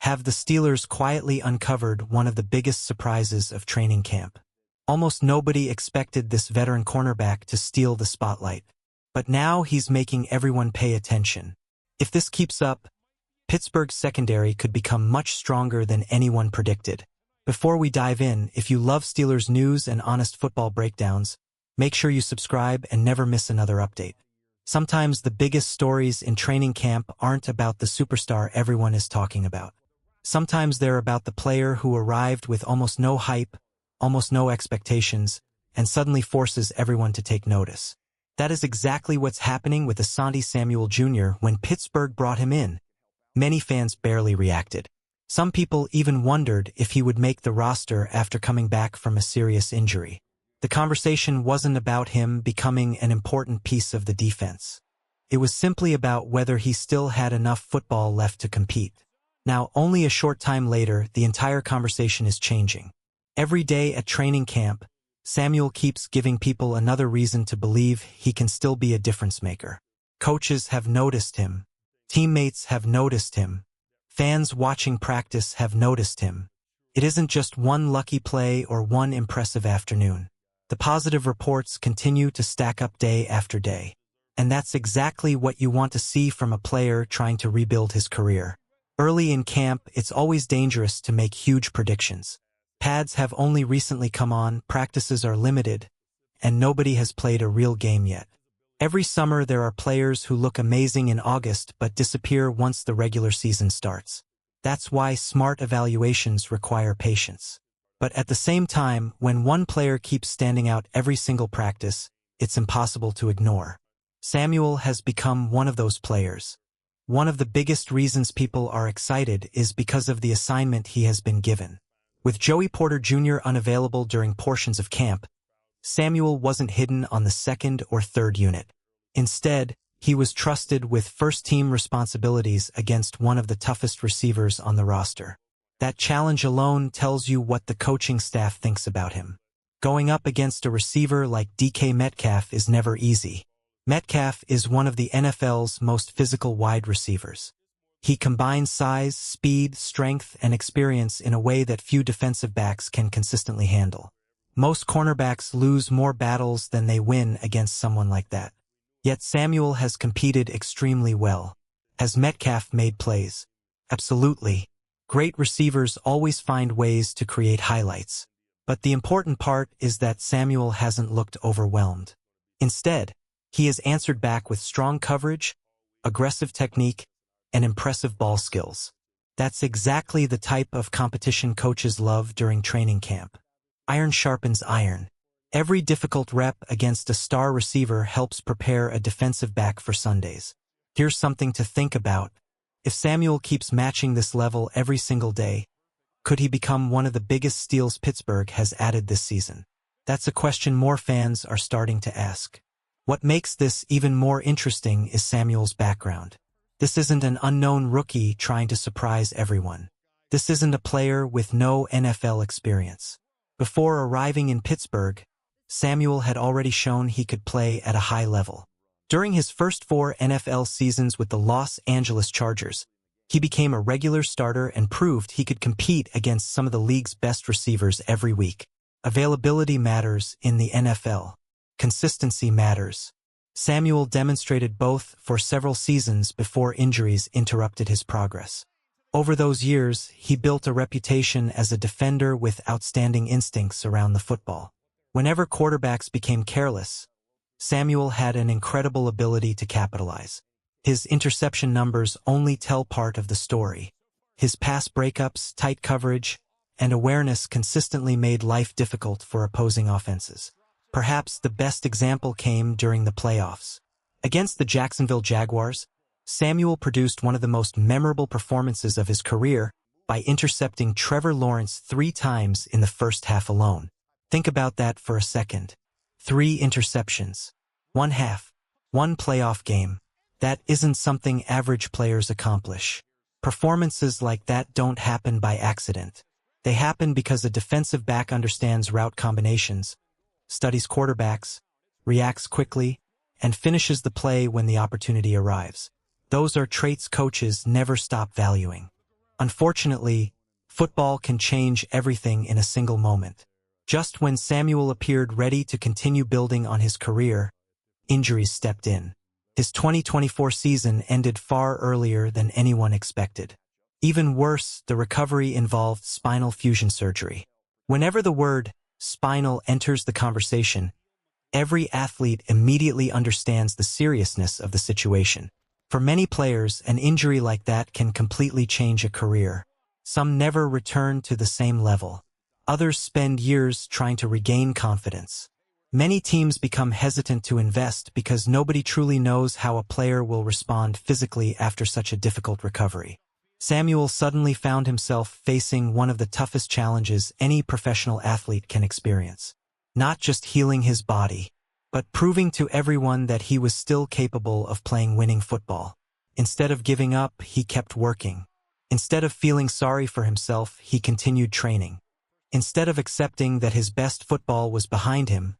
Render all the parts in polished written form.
have the Steelers quietly uncovered one of the biggest surprises of training camp. Almost nobody expected this veteran cornerback to steal the spotlight. But now he's making everyone pay attention. If this keeps up, Pittsburgh's secondary could become much stronger than anyone predicted. Before we dive in, if you love Steelers news and honest football breakdowns, make sure you subscribe and never miss another update. Sometimes the biggest stories in training camp aren't about the superstar everyone is talking about. Sometimes they're about the player who arrived with almost no hype, almost no expectations, and suddenly forces everyone to take notice. That is exactly what's happening with Asante Samuel Jr. when Pittsburgh brought him in. Many fans barely reacted. Some people even wondered if he would make the roster after coming back from a serious injury. The conversation wasn't about him becoming an important piece of the defense. It was simply about whether he still had enough football left to compete. Now, only a short time later, the entire conversation is changing. Every day at training camp, Samuel keeps giving people another reason to believe he can still be a difference maker. Coaches have noticed him. Teammates have noticed him. Fans watching practice have noticed him. It isn't just one lucky play or one impressive afternoon. The positive reports continue to stack up day after day. And that's exactly what you want to see from a player trying to rebuild his career. Early in camp, it's always dangerous to make huge predictions. Pads have only recently come on, practices are limited, and nobody has played a real game yet. Every summer there are players who look amazing in August but disappear once the regular season starts. That's why smart evaluations require patience. But at the same time, when one player keeps standing out every single practice, it's impossible to ignore. Samuel has become one of those players. One of the biggest reasons people are excited is because of the assignment he has been given. With Joey Porter Jr. unavailable during portions of camp, Samuel wasn't hidden on the second or third unit. Instead, he was trusted with first-team responsibilities against one of the toughest receivers on the roster. That challenge alone tells you what the coaching staff thinks about him. Going up against a receiver like DK Metcalf is never easy. Metcalf is one of the NFL's most physical wide receivers. He combines size, speed, strength, and experience in a way that few defensive backs can consistently handle. Most cornerbacks lose more battles than they win against someone like that. Yet Samuel has competed extremely well. Has Metcalf made plays? Absolutely. Great receivers always find ways to create highlights. But the important part is that Samuel hasn't looked overwhelmed. Instead, he has answered back with strong coverage, aggressive technique, and impressive ball skills. That's exactly the type of competition coaches love during training camp. Iron sharpens iron. Every difficult rep against a star receiver helps prepare a defensive back for Sundays. Here's something to think about. If Samuel keeps matching this level every single day, could he become one of the biggest steals Pittsburgh has added this season? That's a question more fans are starting to ask. What makes this even more interesting is Samuel's background. This isn't an unknown rookie trying to surprise everyone. This isn't a player with no NFL experience. Before arriving in Pittsburgh, Samuel had already shown he could play at a high level. During his first 4 NFL seasons with the Los Angeles Chargers, he became a regular starter and proved he could compete against some of the league's best receivers every week. Availability matters in the NFL. Consistency matters. Samuel demonstrated both for several seasons before injuries interrupted his progress. Over those years, he built a reputation as a defender with outstanding instincts around the football. Whenever quarterbacks became careless, Samuel had an incredible ability to capitalize. His interception numbers only tell part of the story. His pass breakups, tight coverage, and awareness consistently made life difficult for opposing offenses. Perhaps the best example came during the playoffs. Against the Jacksonville Jaguars, Samuel produced one of the most memorable performances of his career by intercepting Trevor Lawrence 3 times in the first half alone. Think about that for a second. 3 interceptions. 1 half. 1 playoff game. That isn't something average players accomplish. Performances like that don't happen by accident. They happen because a defensive back understands route combinations, studies quarterbacks, reacts quickly, and finishes the play when the opportunity arrives. Those are traits coaches never stop valuing. Unfortunately, football can change everything in a single moment. Just when Samuel appeared ready to continue building on his career, injuries stepped in. His 2024 season ended far earlier than anyone expected. Even worse, the recovery involved spinal fusion surgery. Whenever the word spinal enters the conversation, every athlete immediately understands the seriousness of the situation. For many players, an injury like that can completely change a career. Some never return to the same level. Others spend years trying to regain confidence. Many teams become hesitant to invest because nobody truly knows how a player will respond physically after such a difficult recovery. Samuel suddenly found himself facing one of the toughest challenges any professional athlete can experience. Not just healing his body, but proving to everyone that he was still capable of playing winning football. Instead of giving up, he kept working. Instead of feeling sorry for himself, he continued training. Instead of accepting that his best football was behind him,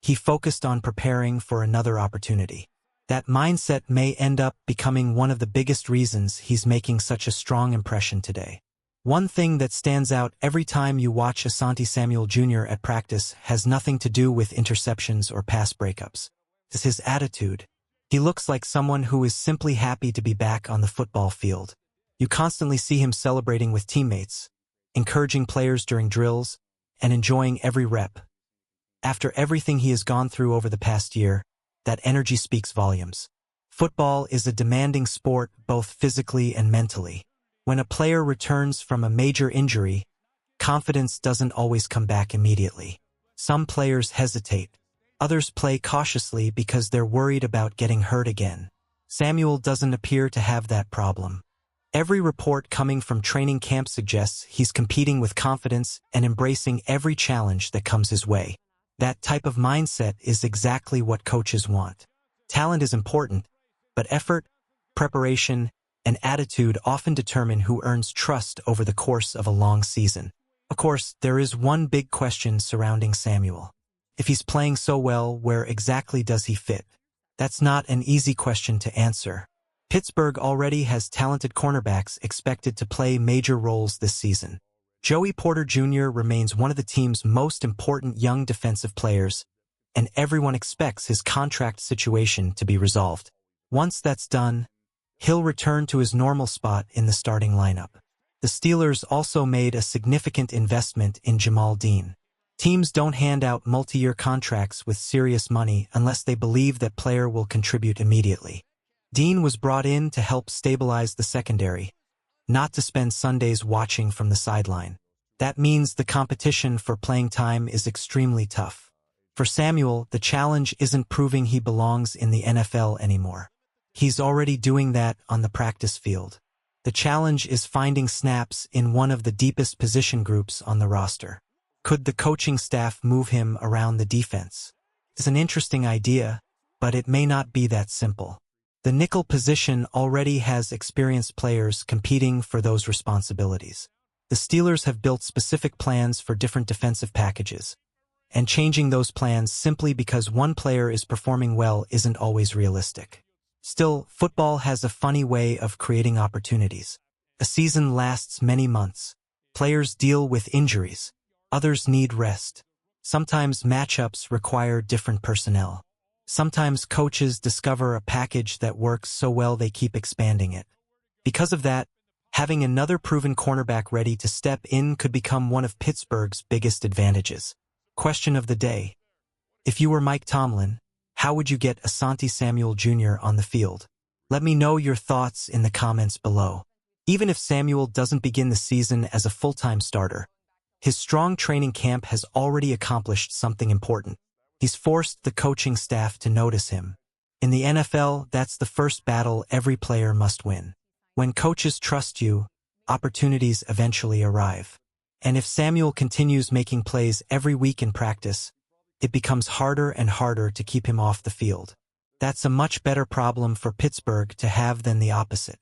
he focused on preparing for another opportunity. That mindset may end up becoming one of the biggest reasons he's making such a strong impression today. One thing that stands out every time you watch Asante Samuel Jr. at practice has nothing to do with interceptions or pass breakups. It's his attitude. He looks like someone who is simply happy to be back on the football field. You constantly see him celebrating with teammates, encouraging players during drills, and enjoying every rep. After everything he has gone through over the past year, that energy speaks volumes. Football is a demanding sport both physically and mentally. When a player returns from a major injury, confidence doesn't always come back immediately. Some players hesitate. Others play cautiously because they're worried about getting hurt again. Samuel doesn't appear to have that problem. Every report coming from training camp suggests he's competing with confidence and embracing every challenge that comes his way. That type of mindset is exactly what coaches want. Talent is important, but effort, preparation, and attitude often determine who earns trust over the course of a long season. Of course, there is one big question surrounding Samuel. If he's playing so well, where exactly does he fit? That's not an easy question to answer. Pittsburgh already has talented cornerbacks expected to play major roles this season. Joey Porter Jr. remains one of the team's most important young defensive players, and everyone expects his contract situation to be resolved. Once that's done, he'll return to his normal spot in the starting lineup. The Steelers also made a significant investment in Jamal Dean. Teams don't hand out multi-year contracts with serious money unless they believe that player will contribute immediately. Dean was brought in to help stabilize the secondary, not to spend Sundays watching from the sideline. That means the competition for playing time is extremely tough. For Samuel, the challenge isn't proving he belongs in the NFL anymore. He's already doing that on the practice field. The challenge is finding snaps in one of the deepest position groups on the roster. Could the coaching staff move him around the defense? It's an interesting idea, but it may not be that simple. The nickel position already has experienced players competing for those responsibilities. The Steelers have built specific plans for different defensive packages, and changing those plans simply because one player is performing well isn't always realistic. Still, football has a funny way of creating opportunities. A season lasts many months. Players deal with injuries. Others need rest. Sometimes matchups require different personnel. Sometimes coaches discover a package that works so well they keep expanding it. Because of that, having another proven cornerback ready to step in could become one of Pittsburgh's biggest advantages. Question of the day. If you were Mike Tomlin, how would you get Asante Samuel Jr. on the field? Let me know your thoughts in the comments below. Even if Samuel doesn't begin the season as a full-time starter, his strong training camp has already accomplished something important. He's forced the coaching staff to notice him. In the NFL, that's the first battle every player must win. When coaches trust you, opportunities eventually arrive. And if Samuel continues making plays every week in practice, it becomes harder and harder to keep him off the field. That's a much better problem for Pittsburgh to have than the opposite.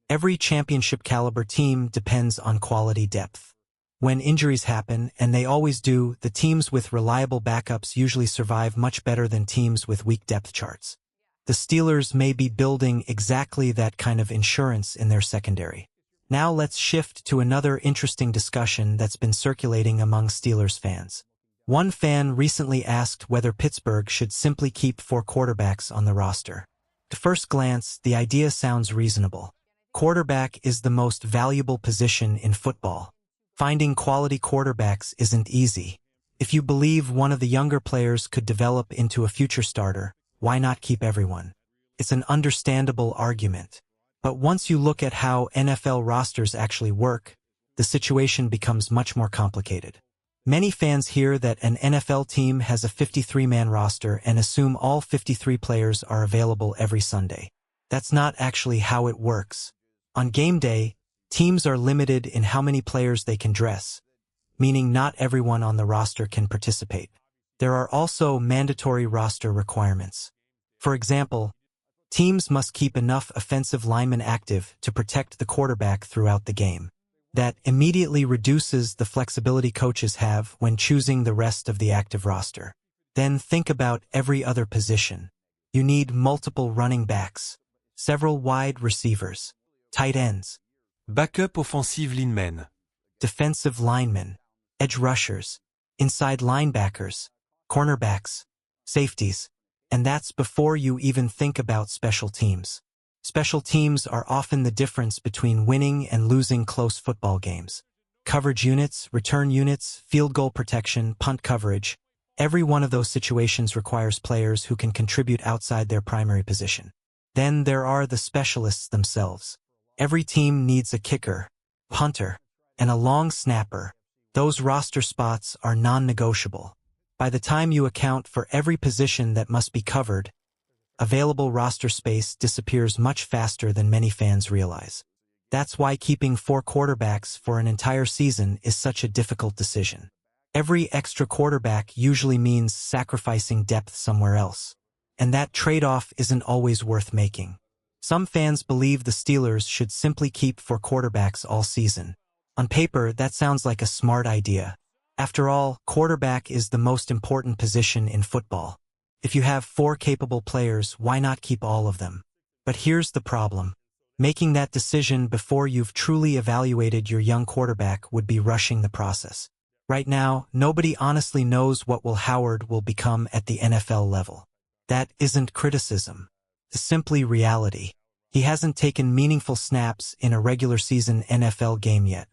Every championship-caliber team depends on quality depth. When injuries happen, and they always do, the teams with reliable backups usually survive much better than teams with weak depth charts. The Steelers may be building exactly that kind of insurance in their secondary. Now let's shift to another interesting discussion that's been circulating among Steelers fans. One fan recently asked whether Pittsburgh should simply keep 4 quarterbacks on the roster. At first glance, the idea sounds reasonable. Quarterback is the most valuable position in football. Finding quality quarterbacks isn't easy. If you believe one of the younger players could develop into a future starter, why not keep everyone? It's an understandable argument. But once you look at how NFL rosters actually work, the situation becomes much more complicated. Many fans hear that an NFL team has a 53-man roster and assume all 53 players are available every Sunday. That's not actually how it works. On game day, teams are limited in how many players they can dress, meaning not everyone on the roster can participate. There are also mandatory roster requirements. For example, teams must keep enough offensive linemen active to protect the quarterback throughout the game. That immediately reduces the flexibility coaches have when choosing the rest of the active roster. Then think about every other position. You need multiple running backs, several wide receivers, tight ends, Backup offensive linemen. defensive linemen, edge rushers, inside linebackers, cornerbacks, safeties, and that's before you even think about special teams. Special teams are often the difference between winning and losing close football games. Coverage units, return units, field goal protection, punt coverage. Every one of those situations requires players who can contribute outside their primary position. Then there are the specialists themselves. Every team needs a kicker, punter, and a long snapper. Those roster spots are non-negotiable. By the time you account for every position that must be covered, available roster space disappears much faster than many fans realize. That's why keeping 4 quarterbacks for an entire season is such a difficult decision. Every extra quarterback usually means sacrificing depth somewhere else. And that trade-off isn't always worth making. Some fans believe the Steelers should simply keep 4 quarterbacks all season. On paper, that sounds like a smart idea. After all, quarterback is the most important position in football. If you have 4 capable players, why not keep all of them? But here's the problem. Making that decision before you've truly evaluated your young quarterback would be rushing the process. Right now, nobody honestly knows what Will Howard will become at the NFL level. That isn't criticism. It's simply reality. He hasn't taken meaningful snaps in a regular season NFL game yet.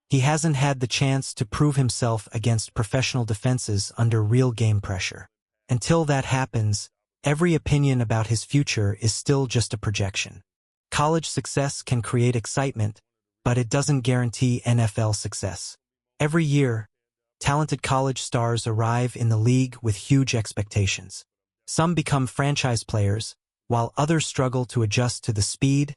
He hasn't had the chance to prove himself against professional defenses under real game pressure. Until that happens, every opinion about his future is still just a projection. College success can create excitement, but it doesn't guarantee NFL success. Every year, talented college stars arrive in the league with huge expectations. Some become franchise players, while others struggle to adjust to the speed,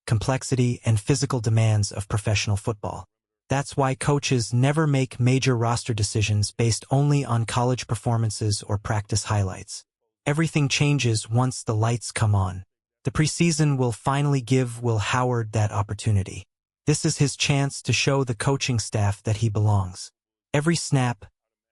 complexity, and physical demands of professional football. That's why coaches never make major roster decisions based only on college performances or practice highlights. Everything changes once the lights come on. The preseason will finally give Will Howard that opportunity. This is his chance to show the coaching staff that he belongs. Every snap,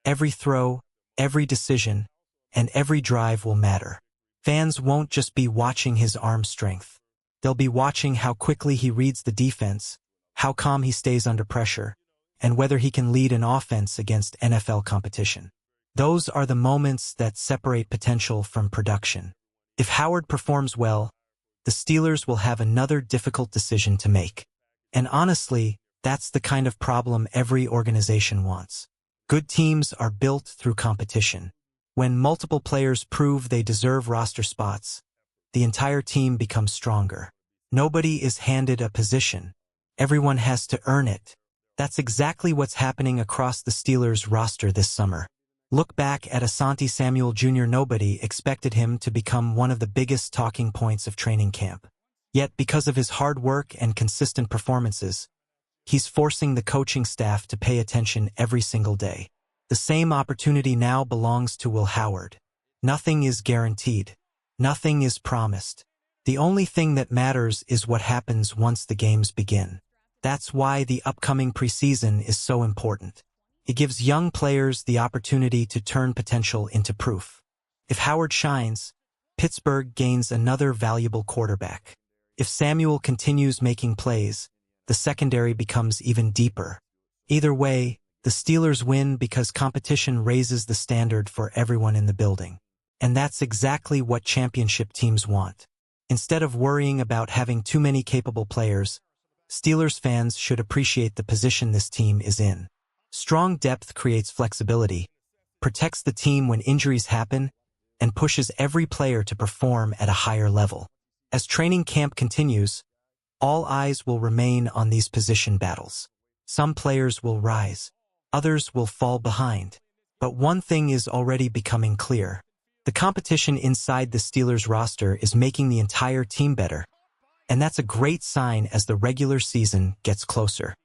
every throw, every decision, and every drive will matter. Fans won't just be watching his arm strength. They'll be watching how quickly he reads the defense, how calm he stays under pressure, and whether he can lead an offense against NFL competition. Those are the moments that separate potential from production. If Howard performs well, the Steelers will have another difficult decision to make. And honestly, that's the kind of problem every organization wants. Good teams are built through competition. When multiple players prove they deserve roster spots, the entire team becomes stronger. Nobody is handed a position. Everyone has to earn it. That's exactly what's happening across the Steelers' roster this summer. Look back at Asante Samuel Jr. Nobody expected him to become one of the biggest talking points of training camp. Yet because of his hard work and consistent performances, he's forcing the coaching staff to pay attention every single day. The same opportunity now belongs to Will Howard. Nothing is guaranteed. Nothing is promised. The only thing that matters is what happens once the games begin. That's why the upcoming preseason is so important. It gives young players the opportunity to turn potential into proof. If Howard shines, Pittsburgh gains another valuable quarterback. If Samuel continues making plays, the secondary becomes even deeper. Either way, the Steelers win because competition raises the standard for everyone in the building. And that's exactly what championship teams want. Instead of worrying about having too many capable players, Steelers fans should appreciate the position this team is in. Strong depth creates flexibility, protects the team when injuries happen, and pushes every player to perform at a higher level. As training camp continues, all eyes will remain on these position battles. Some players will rise, others will fall behind. But one thing is already becoming clear. The competition inside the Steelers roster is making the entire team better, and that's a great sign as the regular season gets closer.